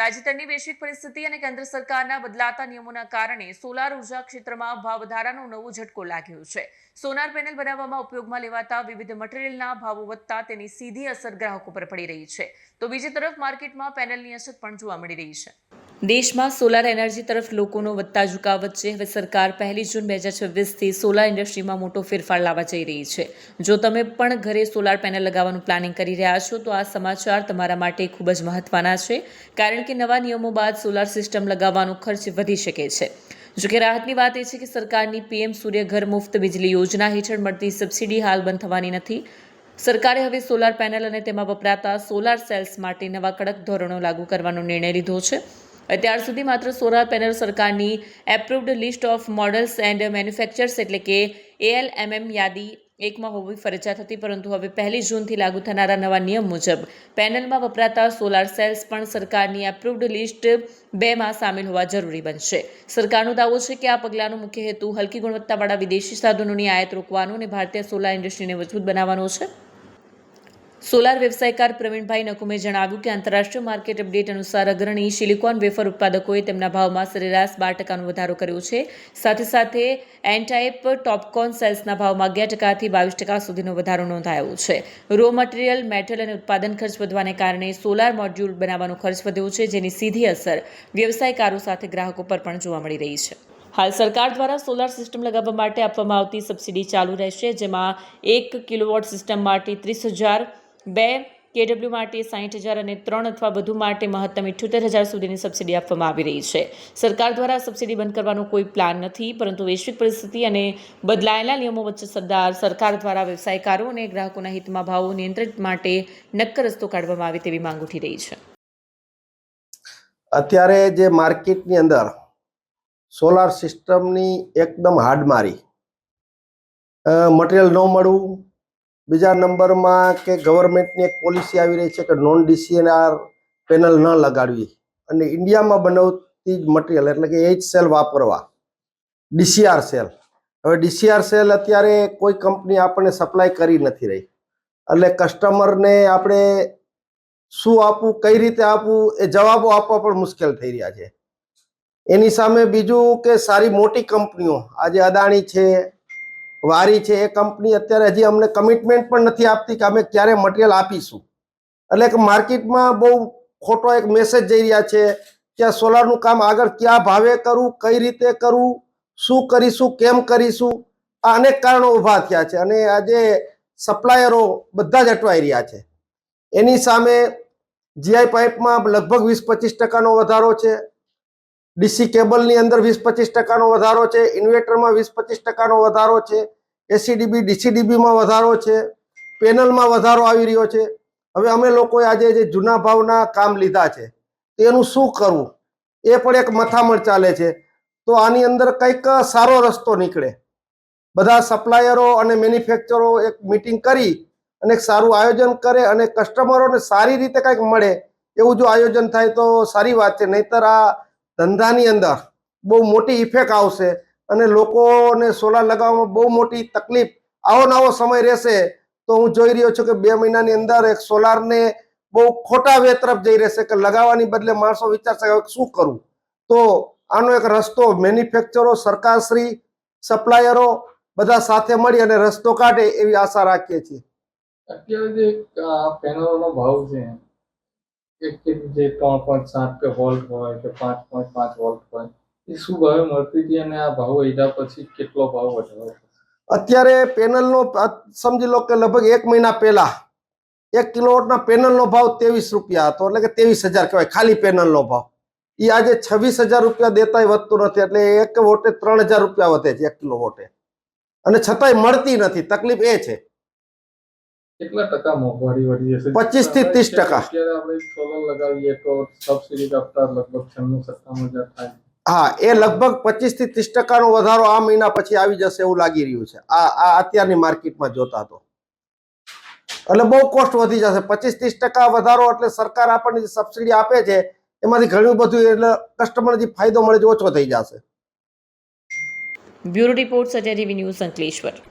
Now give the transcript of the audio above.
તાજેતરની વૈશ્વિક પરિસ્થિતિ અને કેન્દ્ર સરકારના બદલાતા નિયમોના કારણે સોલાર ઉર્જા ક્ષેત્રમાં ભાવ વધારાનો નવો ઝટકો લાગ્યો છે. સોલાર પેનલ બનાવવામાં ઉપયોગમાં લેવાતા વિવિધ મટીરીયલના ભાવો વધતા તેની સીધી અસર ગ્રાહકો પર પડી રહી છે. તો બીજી તરફ માર્કેટમાં પેનલની અછત પણ જોવા મળી રહી છે. દેશમાં સોલાર એનર્જી તરફ લોકોનો વધતા ઝુકાવ વચ્ચે હવે સરકાર 1 જૂન 2026થી સોલાર ઇન્ડસ્ટ્રીમાં મોટો ફેરફાર લાવવા જઈ રહી છે. જો તમે પણ ઘરે સોલાર પેનલ લગાવવાનું પ્લાનિંગ કરી રહ્યા છો તો આ સમાચાર તમારા માટે ખૂબ જ મહત્વના છે, કારણ કે નવા નિયમો બાદ સોલાર સિસ્ટમ લગાવવાનો ખર્ચ વધી શકે છે. જોકે રાહતની વાત એ છે કે સરકારની પીએમ સૂર્ય ઘર મુફ્ત વીજળી યોજના હેઠળ મળતી સબસિડી હાલ બંધ થવાની નથી. સરકારે હવે સોલાર પેનલ અને તેમાં વપરાતા સોલાર સેલ્સ માટે નવા કડક ધોરણો લાગુ કરવાનો નિર્ણય લીધો છે. અત્યાર સુધી માત્ર સોલાર પેનલ સરકારની approved list of models and manufacturers એટલે કે ALMM યાદી 1માં હોવી ફરજિયાત હતી, પરંતુ હવે 1 જૂનથી લાગુ થનારા નવા નિયમ મુજબ પેનલમાં વપરાતા સોલાર સેલ્સ પણ સરકારની એપ્રુવ્ડ લિસ્ટ 2માં સામેલ હોવા જરૂરી બનશે. સરકારનો દાવો છે કે આ પગલાંનો મુખ્ય હેતુ હલકી ગુણવત્તાવાળા વિદેશી સાધનોની આયાત રોકવાનો અને ભારતીય સોલાર ઇન્ડસ્ટ્રીને મજબૂત બનાવવાનો છે. સોલાર વ્યવસાયકાર પ્રવીણભાઈ નકુમે જણાવ્યું કે આંતરરાષ્ટ્રીય માર્કેટ અપડેટ અનુસાર અગ્રણી સિલિકોન વેફર ઉત્પાદકોએ તેમના ભાવમાં સરેરાશ 12% વધારો કર્યો છે. સાથે એન-ટાઈપ ટોપકોન સેલ્સના ભાવમાં 11%થી 22% સુધીનો વધારો નોંધાયો છે. રો મટીરીયલ, મેટલ અને ઉત્પાદન ખર્ચ વધવાને કારણે સોલાર મોડ્યુલ બનાવવાનો ખર્ચ વધ્યો છે, જેની સીધી અસર વ્યવસાયકારો સાથે ગ્રાહકો પર પણ જોવા મળી રહી છે. હાલ સરકાર દ્વારા સોલાર સિસ્ટમ લગાવવા માટે આપવામાં આવતી સબસિડી ચાલુ રહેશે, જેમાં 1 કિલોવોટ સિસ્ટમ માટે 30,000, 2 kW માટે 60,000 અને 3 અથવા વધુ માટે મહત્તમ 78,000 સુધીની સબસિડી આપવામાં આવી રહી છે. સરકાર દ્વારા સબસિડી બંધ કરવાનો કોઈ પ્લાન નથી, પરંતુ વૈશ્વિક પરિસ્થિતિ અને બદલાયેલા નિયમો વચ્ચે સરકાર દ્વારા વ્યવસાયકારો અને ગ્રાહકોના હિતમાં ભાવો નિયંત્રિત માટે નક્કર રસ્તો કાઢવામાં આવે તેવી માંગ ઉઠી રહી છે. અત્યારે જે માર્કેટની અંદર સોલાર સિસ્ટમની એકદમ હાડમારી, મટીરિયલ ન મળવું, બીજા નંબરમાં કે ગવર્મેન્ટની એક પોલિસી આવી રહી છે કે નોન DCR પેનલ ન લગાડવી અને ઇન્ડિયામાં બનાવતી જ મટીરિયલ એટલે કે એ જ સેલ વાપરવા, DCR સેલ. હવે DCR સેલ અત્યારે કોઈ કંપની આપણને સપ્લાય કરી નથી રહી, એટલે કસ્ટમરને આપણે શું આપવું, કઈ રીતે આપવું એ જવાબો આપવા પણ મુશ્કેલ થઈ રહ્યા છે. એની સામે બીજું કે સારી મોટી કંપનીઓ આજે અદાણી છે, વારી છે, એ કંપની અત્યારે હજી અમને કમિટમેન્ટ પણ નથી આપતી કે અમે ક્યારે મટીરિયલ આપીશું. એટલે કે માર્કેટમાં બહુ ખોટો એક મેસેજ જઈ રહ્યા છે કે આ સોલારનું કામ આગળ ક્યાં ભાવે કરવું, કઈ રીતે કરવું, શું કરીશું, કેમ કરીશું, આ અનેક કારણો ઊભા થયા છે અને આજે સપ્લાયરો બધા જ અટવાઈ રહ્યા છે. એની સામે GI પાઇપમાં લગભગ 20-25% વધારો છે, DC કેબલની અંદર 20-25% વધારો છે, ઇન્વર્ટરમાં 20-25% વધારો છે, ACDB DCDBમાં વધારો છે, પેનલમાં વધારો આવી રહ્યો છે. હવે અમે લોકોએ આજે જે જૂના ભાવના કામ લીધા છે તેનું શું કરવું એ પણ એક મથામણ ચાલે છે. તો આની અંદર કંઈક સારો રસ્તો નીકળે, બધા સપ્લાયરો અને મેન્યુફેક્ચરો એક મીટિંગ કરી અને એક સારું આયોજન કરે અને કસ્ટમરોને સારી રીતે કંઈક મળે એવું જો આયોજન થાય તો સારી વાત છે. નહીતર આ ધંધાની અંદર બહુ મોટી ઇફેક્ટ આવશે અને લોકોને સોલાર લગાવવામાં બહુ મોટી તકલીફ, આવો નવો સમય રહેશે. તો હું જોઈ રહ્યો છું કે 2 મહિનાની અંદર એક સોલારને બહુ ખોટા વે તરફ જઈ રહેશે કે લગાવવાની બદલે માણસો વિચારશે કે શું કરવું. તો આનો એક રસ્તો મેન્યુફેક્ચરો, સરકારશ્રી, સપ્લાયરો બધા સાથે મળી અને રસ્તો કાઢે એવી આશા રાખીએ છીએ. અત્યારે જે પેનલોનો ભાવ છે જે 3.7 વોલ્ટ હોય કે 5.5 વોલ્ટ હોય, એ શું ભાવે મળતી હતી અને આ ભાવ વધ્યા પછી કેટલો ભાવ વધ્યો? અત્યારે પેનલનો સમજી લો કે લગભગ 1 મહિના પહેલા 1 કિલોવોટના પેનલનો ભાવ 23 રૂપિયા હતો, એટલે કે 23,000 કહેવાય ખાલી પેનલનો ભાવ. એ આજે 26,000 રૂપિયા દેતાય વધતું નથી, એટલે 1 વોટે 3,000 રૂપિયા વધે છે 1 કિલો વોટે, અને છતાંય મળતી નથી. તકલીફ એ છે. કેટલા ટકા મોંઘવારી વધી જશે? 25 થી 30%. અત્યારે આપણે સોલર લગાવીએ તો સબસિડી આપતા લગભગ 96-97 હજાર થાય. હા, એ લગભગ 25 થી 30% વધારો આ મહિના પછી આવી જશે એવું લાગી રહ્યું છે આ અત્યારની માર્કેટમાં જોતા. તો એટલે બહુ કોસ્ટ વધી જશે. 25-30% વધારો એટલે સરકાર આપણને જે સબસિડી આપે છે એમાંથી ઘણું બધું એટલે કસ્ટમરને જે ફાયદો મળે છે ઓછો થઈ જશે. બ્યુરો રિપોર્ટ, સત્ય ટીવી ન્યૂઝ, અંકલેશ્વર.